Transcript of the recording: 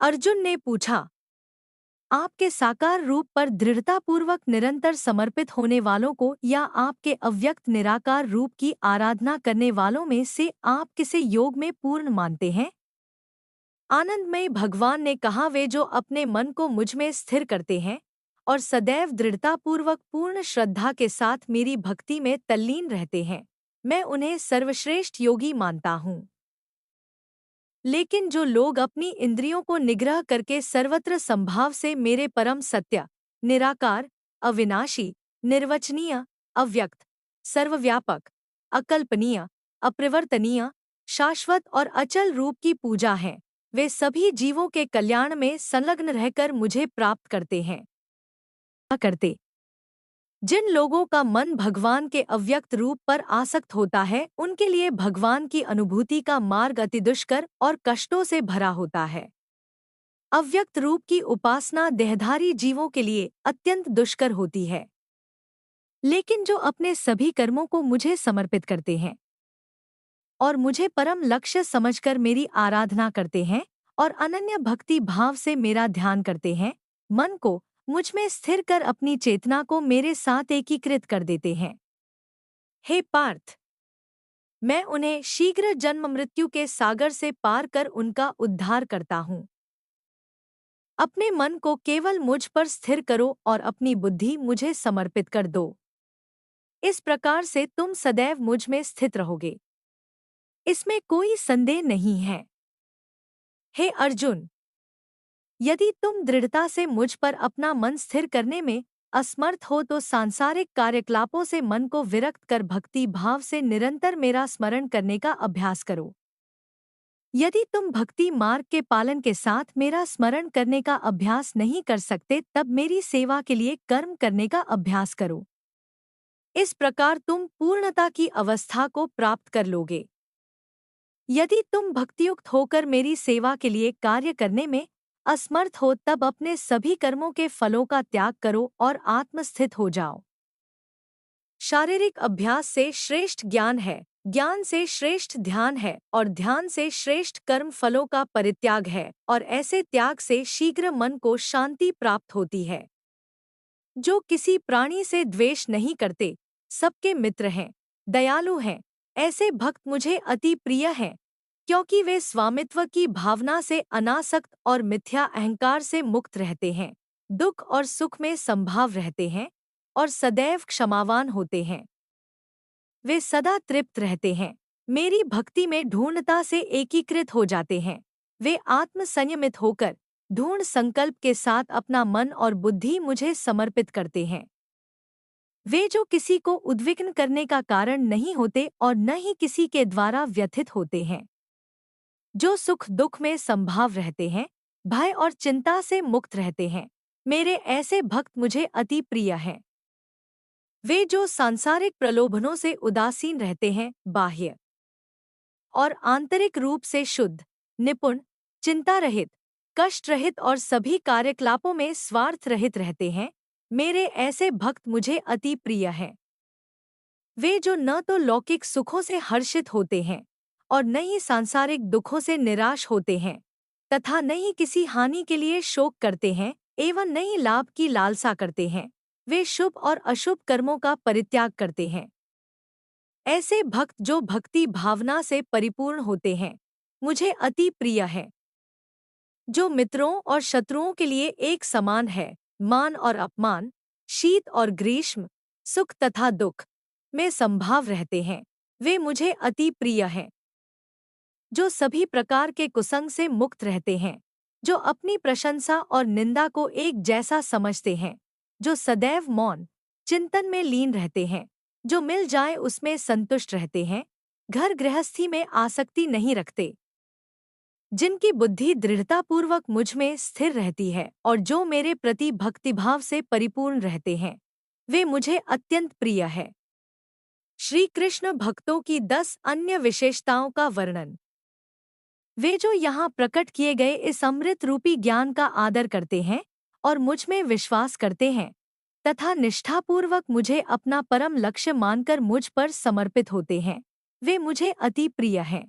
अर्जुन ने पूछा, आपके साकार रूप पर दृढ़तापूर्वक निरंतर समर्पित होने वालों को या आपके अव्यक्त निराकार रूप की आराधना करने वालों में से आप किसे योग में पूर्ण मानते हैं? आनंदमय भगवान ने कहा, वे जो अपने मन को मुझ में स्थिर करते हैं और सदैव दृढ़तापूर्वक पूर्ण श्रद्धा के साथ मेरी भक्ति में तल्लीन रहते हैं, मैं उन्हें सर्वश्रेष्ठ योगी मानता हूँ। लेकिन जो लोग अपनी इंद्रियों को निग्रह करके सर्वत्र संभाव से मेरे परम सत्य, निराकार, अविनाशी, निर्वचनीय, अव्यक्त, सर्वव्यापक, अकल्पनीय, अप्रिवर्तनीय, शाश्वत और अचल रूप की पूजा है, वे सभी जीवों के कल्याण में संलग्न रहकर मुझे प्राप्त करते हैं। करते जिन लोगों का मन भगवान के अव्यक्त रूप पर आसक्त होता है, उनके लिए भगवान की अनुभूति का मार्ग अति दुष्कर और कष्टों से भरा होता है। अव्यक्त रूप की उपासना देहधारी जीवों के लिए अत्यंत दुष्कर होती है। लेकिन जो अपने सभी कर्मों को मुझे समर्पित करते हैं और मुझे परम लक्ष्य समझकर मेरी आराधना करते हैं और अनन्य भक्ति भाव से मेरा ध्यान करते हैं, मन को मुझ में स्थिर कर अपनी चेतना को मेरे साथ एकीकृत कर देते हैं। हे पार्थ, मैं उन्हें शीघ्र जन्म मृत्यु के सागर से पार कर उनका उद्धार करता हूँ। अपने मन को केवल मुझ पर स्थिर करो और अपनी बुद्धि मुझे समर्पित कर दो। इस प्रकार से तुम सदैव मुझ में स्थित रहोगे, इसमें कोई संदेह नहीं है। हे अर्जुन, यदि तुम दृढ़ता से मुझ पर अपना मन स्थिर करने में असमर्थ हो तो सांसारिक कार्यकलापों से मन को विरक्त कर भक्ति भाव से निरंतर मेरा स्मरण करने का अभ्यास करो। यदि तुम भक्ति मार्ग के पालन के साथ मेरा स्मरण करने का अभ्यास नहीं कर सकते, तब मेरी सेवा के लिए कर्म करने का अभ्यास करो। इस प्रकार तुम पूर्णता की अवस्था को प्राप्त कर लोगे। यदि तुम भक्तियुक्त होकर मेरी सेवा के लिए कार्य करने में असमर्थ हो, तब अपने सभी कर्मों के फलों का त्याग करो और आत्मस्थित हो जाओ। शारीरिक अभ्यास से श्रेष्ठ ज्ञान है, ज्ञान से श्रेष्ठ ध्यान है और ध्यान से श्रेष्ठ कर्म फलों का परित्याग है, और ऐसे त्याग से शीघ्र मन को शांति प्राप्त होती है। जो किसी प्राणी से द्वेष नहीं करते, सबके मित्र हैं, दयालु हैं, ऐसे भक्त मुझे अति प्रिय हैं, क्योंकि वे स्वामित्व की भावना से अनासक्त और मिथ्या अहंकार से मुक्त रहते हैं, दुख और सुख में संभाव रहते हैं और सदैव क्षमावान होते हैं। वे सदा तृप्त रहते हैं, मेरी भक्ति में ढूंढता से एकीकृत हो जाते हैं। वे आत्म संयमित होकर ढूंढ संकल्प के साथ अपना मन और बुद्धि मुझे समर्पित करते हैं। वे जो किसी को उद्विग्न करने का कारण नहीं होते और न ही किसी के द्वारा व्यथित होते हैं, जो सुख दुख में संभाव रहते हैं, भय और चिंता से मुक्त रहते हैं, मेरे ऐसे भक्त मुझे अति प्रिय हैं। वे जो सांसारिक प्रलोभनों से उदासीन रहते हैं, बाह्य और आंतरिक रूप से शुद्ध, निपुण, चिंता रहित, कष्ट रहित और सभी कार्यकलापों में स्वार्थ रहित रहते हैं, मेरे ऐसे भक्त मुझे अति प्रिय हैं। वे जो न तो लौकिक सुखों से हर्षित होते हैं और न ही सांसारिक दुखों से निराश होते हैं, तथा न ही किसी हानि के लिए शोक करते हैं एवं न ही लाभ की लालसा करते हैं, वे शुभ और अशुभ कर्मों का परित्याग करते हैं। ऐसे भक्त जो भक्ति भावना से परिपूर्ण होते हैं, मुझे अति प्रिय है। जो मित्रों और शत्रुओं के लिए एक समान है, मान और अपमान, शीत और ग्रीष्म, सुख तथा दुख में संभाव रहते हैं, वे मुझे अति प्रिय हैं। जो सभी प्रकार के कुसंग से मुक्त रहते हैं, जो अपनी प्रशंसा और निंदा को एक जैसा समझते हैं, जो सदैव मौन चिंतन में लीन रहते हैं, जो मिल जाए उसमें संतुष्ट रहते हैं, घर गृहस्थी में आसक्ति नहीं रखते, जिनकी बुद्धि दृढ़तापूर्वक मुझ में स्थिर रहती है और जो मेरे प्रति भक्तिभाव से परिपूर्ण रहते हैं, वे मुझे अत्यंत प्रिय है। श्री कृष्ण भक्तों की 10 अन्य विशेषताओं का वर्णन। वे जो यहाँ प्रकट किए गए इस अमृत रूपी ज्ञान का आदर करते हैं और मुझ में विश्वास करते हैं तथा निष्ठापूर्वक मुझे अपना परम लक्ष्य मानकर मुझ पर समर्पित होते हैं, वे मुझे अति प्रिय हैं।